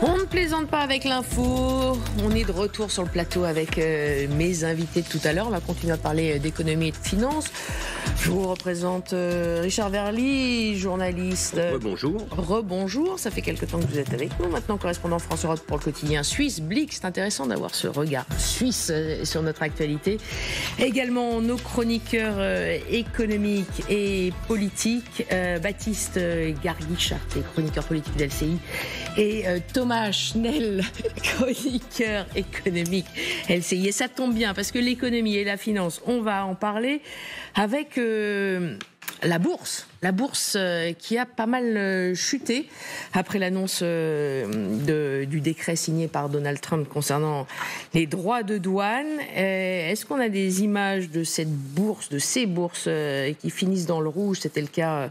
On ne plaisante pas avec l'info, on est de retour sur le plateau avec mes invités de tout à l'heure. On va continuer à parler d'économie et de finances. Je vous représente Richard Verly, journaliste. Rebonjour. Rebonjour, ça fait quelque temps que vous êtes avec nous. Maintenant, correspondant France Europe pour le quotidien suisse. Blick, c'est intéressant d'avoir ce regard suisse sur notre actualité. Également nos chroniqueurs économiques et politiques, Baptiste Garguichat, chroniqueur politique d'LCI, et Thomas Schnell, chroniqueur économique LCI. Et ça tombe bien parce que l'économie et la finance, on va en parler avec la bourse qui a pas mal chuté après l'annonce du décret signé par Donald Trump concernant les droits de douane. Est-ce qu'on a des images de ces bourses qui finissent dans le rouge? C'était le cas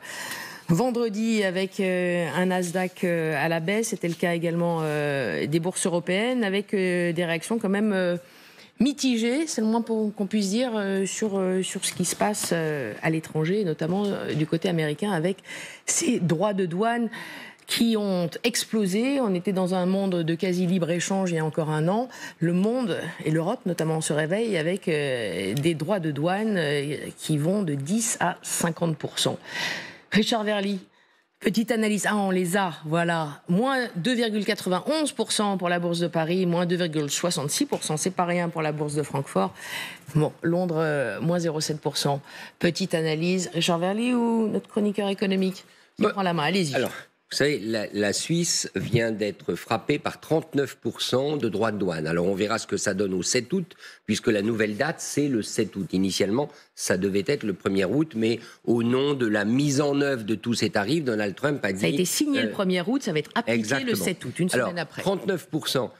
vendredi avec un Nasdaq à la baisse, c'était le cas également des bourses européennes avec des réactions quand même mitigées, c'est le moins qu'on puisse dire, sur ce qui se passe à l'étranger, notamment du côté américain avec ces droits de douane qui ont explosé. On était dans un monde de quasi libre-échange il y a encore un an. Le monde, et l'Europe notamment, se réveille avec des droits de douane qui vont de 10 à 50%. Richard Verly, petite analyse. Ah, on les a, voilà. Moins 2,91% pour la Bourse de Paris, moins 2,66%. C'est pas rien pour la Bourse de Francfort. Bon, Londres, moins 0,7%. Petite analyse. Richard Verly ou notre chroniqueur économique qui prend la main? Allez-y. Alors, vous savez, la Suisse vient d'être frappée par 39% de droits de douane. Alors, on verra ce que ça donne au 7 août, puisque la nouvelle date, c'est le 7 août. Initialement, ça devait être le 1er août, mais au nom de la mise en œuvre de tous ces tarifs, Donald Trump a dit... Ça a été signé le 1er août, ça va être appliqué exactement. Le 7 août, une semaine après. 39%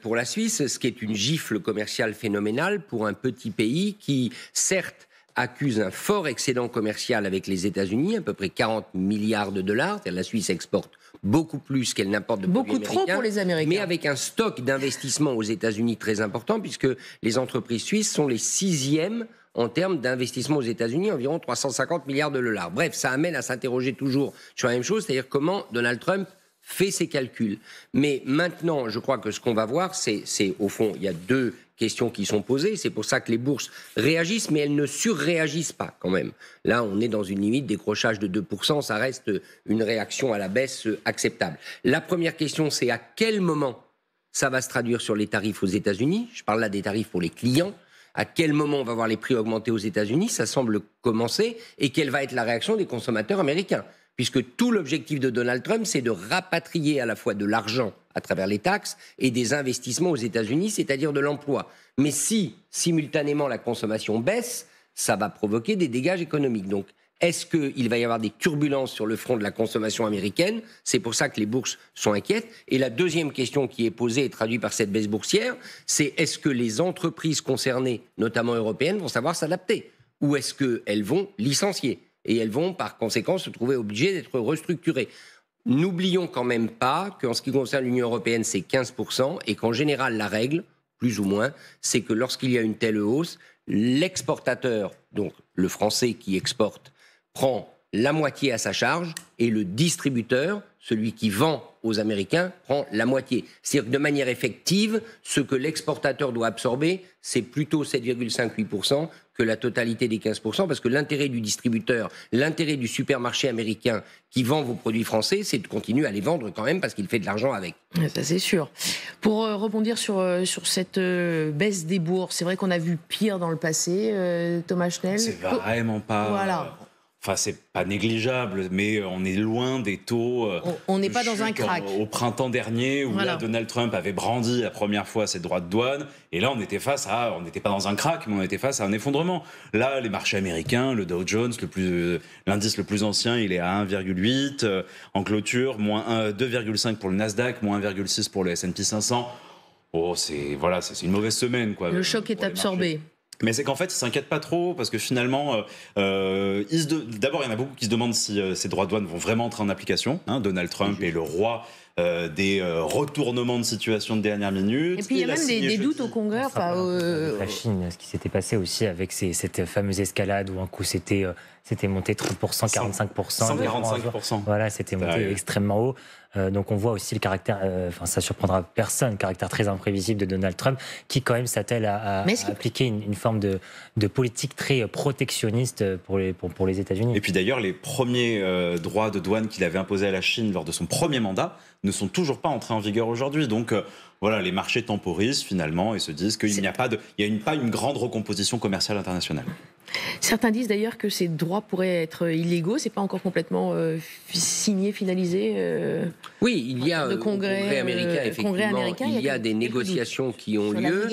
pour la Suisse, ce qui est une gifle commerciale phénoménale pour un petit pays qui, certes, accuse un fort excédent commercial avec les États-Unis, à peu près 40 milliards de dollars. La Suisse exporte beaucoup plus qu'elle n'importe de produits américains. Beaucoup trop pour les Américains. Mais avec un stock d'investissement aux États-Unis très important, puisque les entreprises suisses sont les 6e en termes d'investissement aux États-Unis, environ 350 milliards de dollars. Bref, ça amène à s'interroger toujours sur la même chose, c'est-à-dire comment Donald Trump fait ses calculs. Mais maintenant, je crois que ce qu'on va voir, c'est au fond, il y a deux questions qui sont posées. C'est pour ça que les bourses réagissent, mais elles ne surréagissent pas quand même. Là, on est dans une limite décrochage de 2%. Ça reste une réaction à la baisse acceptable. La première question, c'est à quel moment ça va se traduire sur les tarifs aux États-Unis. Je parle là des tarifs pour les clients. À quel moment on va voir les prix augmenter aux États-Unis? Ça semble commencer. Et quelle va être la réaction des consommateurs américains? Puisque tout l'objectif de Donald Trump, c'est de rapatrier à la fois de l'argent à travers les taxes et des investissements aux États-Unis, c'est-à-dire de l'emploi. Mais si, simultanément, la consommation baisse, ça va provoquer des dégâts économiques. Donc, est-ce qu'il va y avoir des turbulences sur le front de la consommation américaine? C'est pour ça que les bourses sont inquiètes. Et la deuxième question qui est posée et traduite par cette baisse boursière, c'est est-ce que les entreprises concernées, notamment européennes, vont savoir s'adapter? Ou est-ce qu'elles vont licencier? Et elles vont, par conséquent, se trouver obligées d'être restructurées. N'oublions quand même pas qu'en ce qui concerne l'Union européenne, c'est 15%, et qu'en général, la règle, plus ou moins, c'est que lorsqu'il y a une telle hausse, l'exportateur, donc le Français qui exporte, prend la moitié à sa charge, et le distributeur, celui qui vend aux Américains, prend la moitié. C'est-à-dire que de manière effective, ce que l'exportateur doit absorber, c'est plutôt 7,58% que la totalité des 15%, parce que l'intérêt du distributeur, l'intérêt du supermarché américain qui vend vos produits français, c'est de continuer à les vendre quand même, parce qu'il fait de l'argent avec. Ça, c'est sûr. Pour rebondir sur cette baisse des bourses, c'est vrai qu'on a vu pire dans le passé, Thomas Schnell. C'est vraiment pas... Voilà. Enfin, c'est pas négligeable, mais on est loin des taux. On n'est pas dans un crack. Au printemps dernier, où voilà. Là, Donald Trump avait brandi la première fois ses droits de douane, et là, on n'était pas dans un crack, mais on était face à un effondrement. Là, les marchés américains, le Dow Jones, l'indice le plus ancien, il est à 1,8 en clôture, moins 2,5 pour le Nasdaq, moins 1,6 pour le S&P 500. Oh, c'est une mauvaise semaine, quoi. Le choc est absorbé. Marchés. Mais c'est qu'en fait, ils s'inquiètent pas trop parce que finalement, d'abord, il y en a beaucoup qui se demandent si ces droits de douane vont vraiment entrer en application. Donald Trump est le roi des retournements de situation de dernière minute. Et puis il y a même des doutes au Congrès. La Chine, ce qui s'était passé aussi avec cette fameuse escalade où un coup c'était monté 30%, 45%. 145%. Voilà, c'était monté extrêmement haut. Donc on voit aussi le caractère, ça surprendra personne, le caractère très imprévisible de Donald Trump, qui quand même s'attelle à appliquer une forme de politique très protectionniste pour les États-Unis. Et puis d'ailleurs, les premiers droits de douane qu'il avait imposés à la Chine lors de son premier mandat ne sont toujours pas entrés en vigueur aujourd'hui. Donc voilà, les marchés temporisent finalement et se disent qu'il n'y a pas une grande recomposition commerciale internationale. Certains disent d'ailleurs que ces droits pourraient être illégaux. C'est pas encore complètement signé, finalisé. Oui, il y a le Congrès américain, effectivement, il y a des négociations qui ont lieu.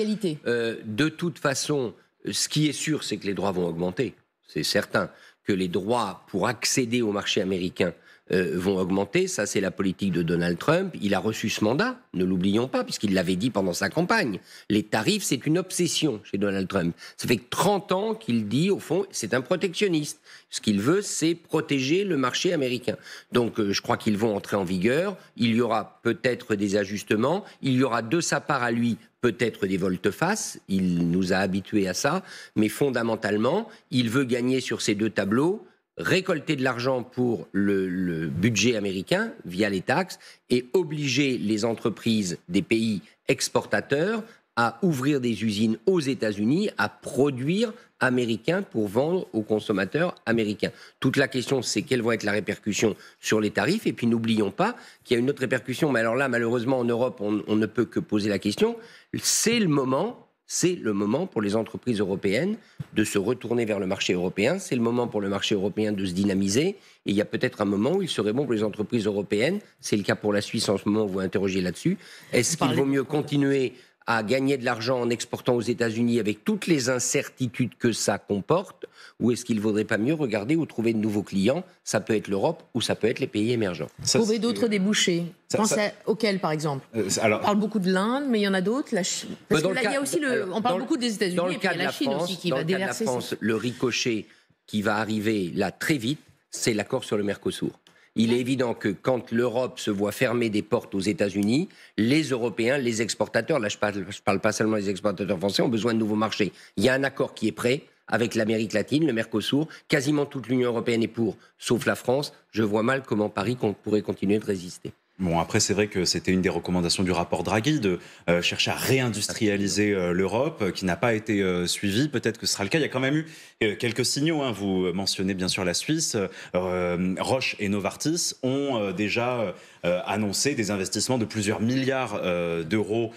De toute façon, ce qui est sûr, c'est que les droits vont augmenter. C'est certain que les droits pour accéder au marché américain vont augmenter. Ça, c'est la politique de Donald Trump. Il a reçu ce mandat, ne l'oublions pas, puisqu'il l'avait dit pendant sa campagne. Les tarifs, c'est une obsession chez Donald Trump. Ça fait 30 ans qu'il dit, au fond, c'est un protectionniste. Ce qu'il veut, c'est protéger le marché américain. Donc, je crois qu'ils vont entrer en vigueur. Il y aura peut-être des ajustements. Il y aura de sa part à lui peut-être des volte-face. Il nous a habitués à ça. Mais fondamentalement, il veut gagner sur ces deux tableaux, récolter de l'argent pour le budget américain via les taxes et obliger les entreprises des pays exportateurs à ouvrir des usines aux États-Unis, à produire américain pour vendre aux consommateurs américains. Toute la question, c'est quelle va être la répercussion sur les tarifs. Et puis n'oublions pas qu'il y a une autre répercussion, mais alors là, malheureusement, en Europe, on ne peut que poser la question. C'est le moment pour les entreprises européennes de se retourner vers le marché européen. C'est le moment pour le marché européen de se dynamiser. Et il y a peut-être un moment où il serait bon pour les entreprises européennes. C'est le cas pour la Suisse en ce moment, vous interrogez là-dessus. Est-ce qu'il vaut mieux continuer à gagner de l'argent en exportant aux États-Unis avec toutes les incertitudes que ça comporte, ou est-ce qu'il ne vaudrait pas mieux regarder où trouver de nouveaux clients? Ça peut être l'Europe ou ça peut être les pays émergents. Trouver d'autres débouchés. Pensez auxquels, par exemple? On parle beaucoup de l'Inde, mais il y en a d'autres. Parce que là, il y a aussi on parle beaucoup des États-Unis, et puis il y a la Chine aussi qui va déverser. Dans le cas de la France, le ricochet qui va arriver là très vite, c'est l'accord sur le Mercosur. Il est évident que quand l'Europe se voit fermer des portes aux États-Unis, les Européens, les exportateurs, là je parle pas seulement des exportateurs français, ont besoin de nouveaux marchés. Il y a un accord qui est prêt avec l'Amérique latine, le Mercosur. Quasiment toute l'Union européenne est pour, sauf la France. Je vois mal comment Paris pourrait continuer de résister. Bon, après, c'est vrai que c'était une des recommandations du rapport Draghi de chercher à réindustrialiser l'Europe, qui n'a pas été suivie. Peut-être que ce sera le cas. Il y a quand même eu quelques signaux. Vous mentionnez bien sûr la Suisse. Roche et Novartis ont déjà annoncé des investissements de plusieurs milliards d'euros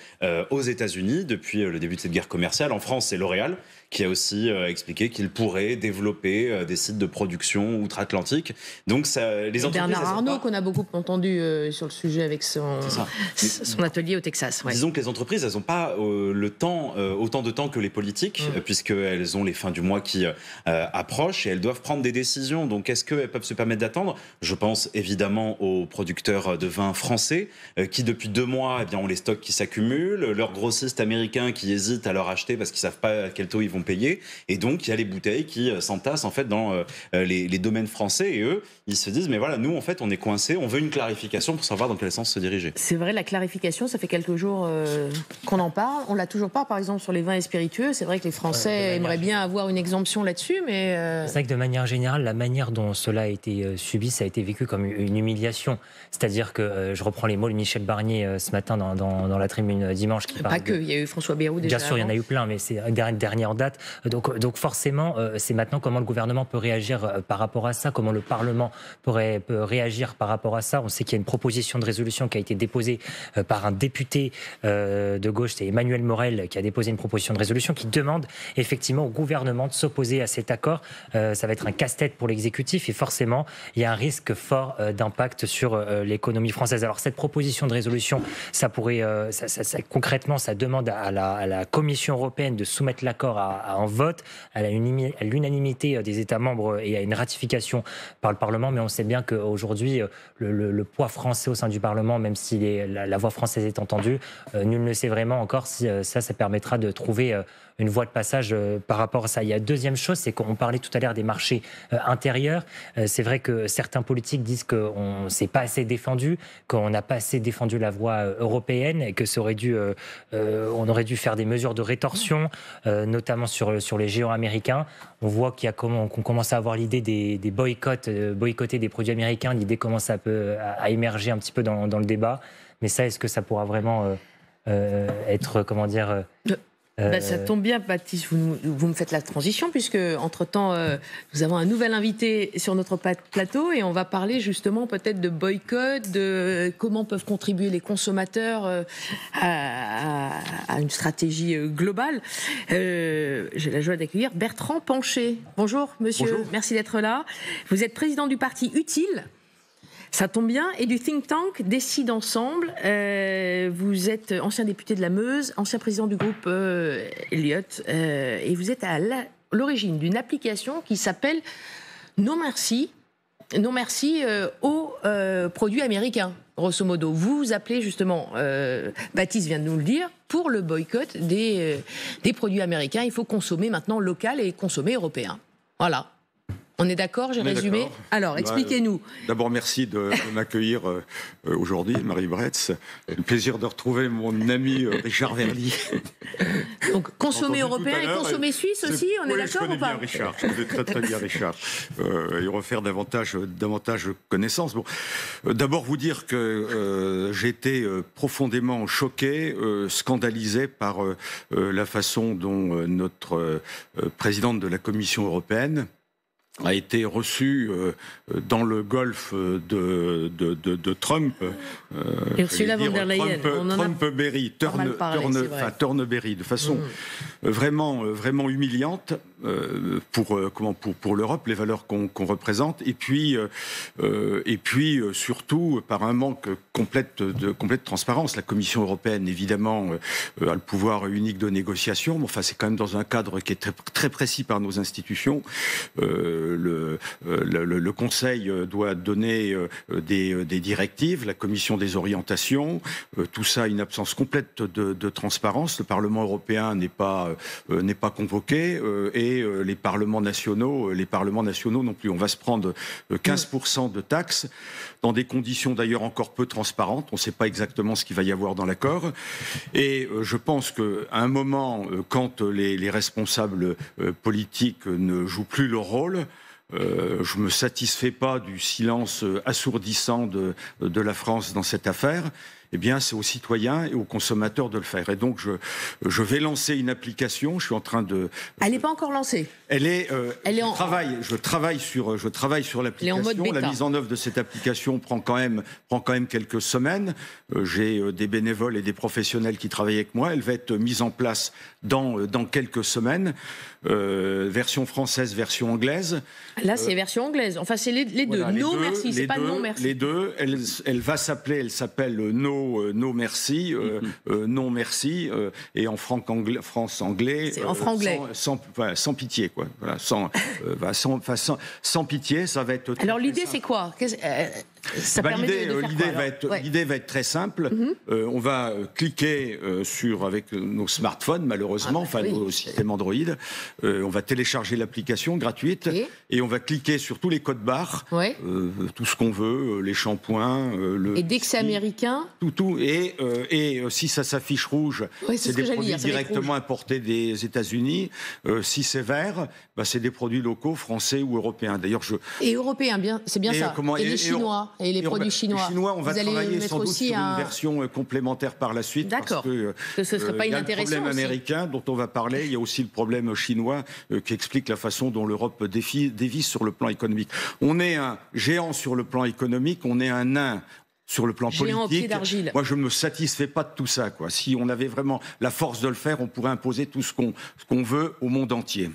aux États-Unis depuis le début de cette guerre commerciale. En France, c'est L'Oréal qui a aussi expliqué qu'il pourrait développer des sites de production outre-Atlantique. Donc, les entreprises... Bernard Arnault, qu'on a beaucoup entendu sur le sujet avec son atelier au Texas. Ouais. Disons que les entreprises, elles n'ont pas autant de temps que les politiques, puisqu'elles ont les fins du mois qui approchent et elles doivent prendre des décisions. Donc, est-ce qu'elles peuvent se permettre d'attendre? Je pense évidemment aux producteurs de vin français qui, depuis 2 mois, ont les stocks qui s'accumulent, leurs grossistes américains qui hésitent à leur acheter parce qu'ils ne savent pas à quel taux ils vont payer. Et donc, il y a les bouteilles qui s'entassent en fait dans les domaines français. Et eux, ils se disent, mais voilà, nous, en fait, on est coincés, on veut une clarification pour savoir dans quel sens se diriger. C'est vrai, la clarification, ça fait quelques jours qu'on en parle. On l'a toujours pas, par exemple, sur les vins et spiritueux. C'est vrai que les Français aimeraient bien avoir une exemption là-dessus, mais... C'est vrai que de manière générale, la manière dont cela a été subi, ça a été vécu comme une humiliation. C'est-à-dire que, je reprends les mots de Michel Barnier ce matin dans la tribune dimanche. Qui parle il y a eu François Bayrou déjà. Bien sûr, il y en a eu plein, mais c'est dernier en date. Donc forcément, c'est maintenant comment le gouvernement peut réagir par rapport à ça, comment le Parlement peut réagir par rapport à ça. On sait qu'il y a une proposition de résolution qui a été déposée par un député de gauche, c'est Emmanuel Morel, qui a déposé une proposition de résolution qui demande effectivement au gouvernement de s'opposer à cet accord. Ça va être un casse-tête pour l'exécutif et forcément, il y a un risque fort d'impact sur l'économie française. Alors cette proposition de résolution, ça pourrait, concrètement, ça demande à la Commission européenne de soumettre l'accord à à un vote, à l'unanimité des États membres et à une ratification par le Parlement. Mais on sait bien qu'aujourd'hui, le poids français au sein du Parlement, même si la voix française est entendue, nul ne sait vraiment encore si ça permettra de trouver une voie de passage par rapport à ça. Il y a deuxième chose, c'est qu'on parlait tout à l'heure des marchés intérieurs. C'est vrai que certains politiques disent qu'on ne s'est pas assez défendu, qu'on n'a pas assez défendu la voie européenne et que on aurait dû faire des mesures de rétorsion, notamment sur les géants américains. On voit qu'on commence à avoir l'idée des boycotter des produits américains. L'idée commence à émerger un petit peu dans le débat. Mais ça, est-ce que ça pourra vraiment être, comment dire... ça tombe bien, Baptiste, vous me faites la transition, puisque entre-temps, nous avons un nouvel invité sur notre plateau et on va parler justement peut-être de boycott, de comment peuvent contribuer les consommateurs à une stratégie globale. J'ai la joie d'accueillir Bertrand Pancher. Bonjour, monsieur. Bonjour. Merci d'être là. Vous êtes président du parti Utile. Ça tombe bien, et du think tank Décide Ensemble. Vous êtes ancien député de la Meuse, ancien président du groupe Elliott, et vous êtes à l'origine d'une application qui s'appelle Non Merci. Non Merci aux produits américains, grosso modo. Vous vous appelez justement, Baptiste vient de nous le dire, pour le boycott des produits américains. Il faut consommer maintenant local et consommer européen. Voilà. On est d'accord, j'ai résumé. Alors, expliquez-nous. D'abord, merci de m'accueillir aujourd'hui, Marie Bretz. Le plaisir de retrouver mon ami Richard Verly. Donc, consommer européen et consommer suisse aussi, on est d'accord ou pas? Richard, je connais très très bien Richard. Et refaire davantage connaissance. Bon, d'abord, vous dire que j'ai été profondément choqué, scandalisé par la façon dont notre présidente de la Commission européenne a été reçu dans le golfe de Trump. Ursula von der Leyen. Trump-Berry, Thornberry, de façon vraiment humiliante pour l'Europe, les valeurs qu'on représente, et puis surtout par un manque complète de transparence. La Commission européenne, évidemment, a le pouvoir unique de négociation, mais enfin c'est quand même dans un cadre qui est très, très précis par nos institutions. Le Conseil doit donner des directives, la Commission des orientations, tout ça une absence complète de transparence. Le Parlement européen n'est pas convoqué et les parlements nationaux non plus. On va se prendre 15% de taxes dans des conditions d'ailleurs encore peu transparentes. On ne sait pas exactement ce qu'il va y avoir dans l'accord. Et je pense qu'à un moment, quand les responsables politiques ne jouent plus leur rôle, je ne me satisfais pas du silence assourdissant de la France dans cette affaire. Eh bien, c'est aux citoyens et aux consommateurs de le faire. Et donc, je vais lancer une application. Je suis en train de... Elle n'est pas encore lancée. Je travaille sur l'application. La mise en œuvre de cette application prend quand même quelques semaines. J'ai des bénévoles et des professionnels qui travaillent avec moi. Elle va être mise en place dans quelques semaines. Version française, version anglaise. Là, c'est version anglaise. Enfin, c'est les deux. Voilà, non merci, c'est pas non merci. Les deux. Elle s'appelle No Merci, non merci, et en France anglais. C'est en franglais. Sans pitié, quoi. Voilà, sans pitié, ça va être. Alors l'idée, c'est quoi? L'idée va être très simple. On va cliquer avec nos smartphones, malheureusement, au système Android. On va télécharger l'application gratuite et on va cliquer sur tous les codes barres, tout ce qu'on veut, les shampoings. Et dès que c'est américain, tout. Et si ça s'affiche rouge, c'est des produits directement importés des États-Unis. Si c'est vert, c'est des produits locaux, français ou européens. D'ailleurs, et européens, c'est bien ça. Et les Chinois. Et les produits chinois. Les Chinois, on va travailler sans doute sur une version complémentaire par la suite. D'accord. Parce que ce ne serait pas inintéressant. Il y a le problème américain dont on va parler. Il y a aussi le problème chinois qui explique la façon dont l'Europe dévisse sur le plan économique. On est un géant sur le plan économique, on est un nain sur le plan politique. Moi, je ne me satisfais pas de tout ça, quoi. Si on avait vraiment la force de le faire, on pourrait imposer tout ce qu'on veut au monde entier.